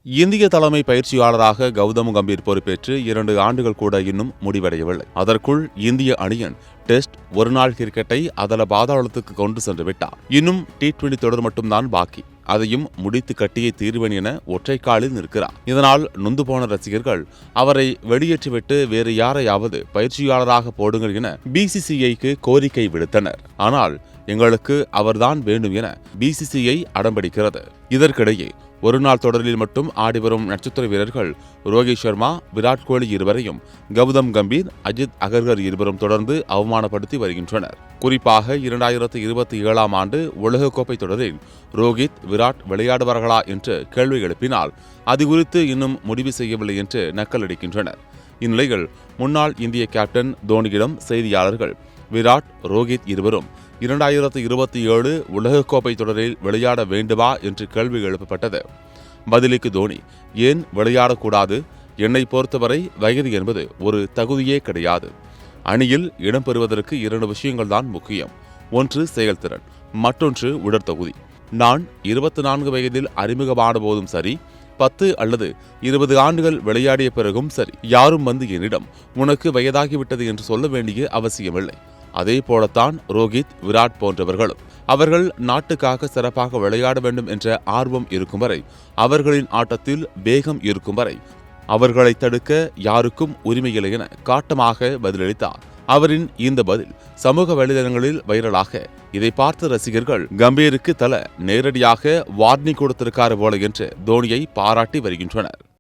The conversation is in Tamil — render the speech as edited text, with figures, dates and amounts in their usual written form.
இந்திய தலைமை பயிற்சியாளராக கௌதம் கம்பீர் பொறுப்பேற்று 2 ஆண்டுகள் கூட இன்னும் முடிவடையவில்லை. அதற்குள் இந்திய அணியின் டெஸ்ட், ஒருநாள் கிரிக்கெட்டை அதல பாதாளத்துக்கு கொண்டு சென்று விட்டார். இன்னும் T20 தொடர் மட்டும்தான் பாக்கி. அதையும் முடித்து கட்டியே தீர்வேன் என ஒற்றைக்காலில் நிற்கிறார். இதனால் நொந்து போன ரசிகர்கள் அவரை வெளியேற்றிவிட்டு வேறு யாரையாவது பயிற்சியாளராக போடுங்கள் என BCCIக்கு கோரிக்கை விடுத்தனர். ஆனால் எங்களுக்கு அவர்தான் வேண்டும் என BCCI அடம்பிடிக்கிறது. இதற்கிடையே ஒருநாள் தொடரில் மட்டும் ஆடிவரும் நட்சத்திர வீரர்கள் ரோஹித் சர்மா, விராட் கோலி இருவரையும் கௌதம் கம்பீர், அஜித் அகர்கர் இருவரும் தொடர்ந்து அவமானப்படுத்தி வருகின்றனர். குறிப்பாக 2027ஆம் ஆண்டு உலகக்கோப்பை தொடரில் ரோஹித், விராட் விளையாடுவார்களா என்று கேள்வி எழுப்பினால் அது குறித்து இன்னும் முடிவு செய்யவில்லை என்று நக்கலடிக்கின்றனர். இந்நிலையில் முன்னாள் இந்திய கேப்டன் தோனியிடம் செய்தியாளர்கள் விராட், ரோஹித் இருவரும் 2027 உலகக்கோப்பை தொடரில் விளையாட வேண்டுமா என்று கேள்வி எழுப்பப்பட்டது. பதிலுக்கு தோனி, ஏன் விளையாடக்கூடாது? என்னை பொறுத்தவரை வயது என்பது ஒரு தகுதியே கிடையாது. அணியில் இடம்பெறுவதற்கு 2 விஷயங்கள் தான் முக்கியம். ஒன்று செயல்திறன், மற்றொன்று உடற்தகுதி. நான் 24 வயதில் அறிமுகமான போதும் சரி, 10 அல்லது 20 ஆண்டுகள் விளையாடிய பிறகும் சரி, யாரும் வந்து என்னிடம் உனக்கு வயதாகிவிட்டது என்று சொல்ல வேண்டிய அவசியமில்லை. அதே போலத்தான் ரோஹித், விராட் போன்றவர்களும். அவர்கள் நாட்டுக்காக சிறப்பாக விளையாட வேண்டும் என்ற ஆர்வம் இருக்கும் வரை, அவர்களின் ஆட்டத்தில் வேகம் இருக்கும் வரை அவர்களை தடுக்க யாருக்கும் உரிமையில்லை என காட்டமாக பதிலளித்தார். அவரின் இந்த பதில் சமூக வலைதளங்களில் வைரலாக, இதை பார்த்த ரசிகர்கள் கம்பீருக்கு நேரடியாக வார்னிங் கொடுத்திருக்காரு போல என்று தோனியை பாராட்டி வருகின்றனர்.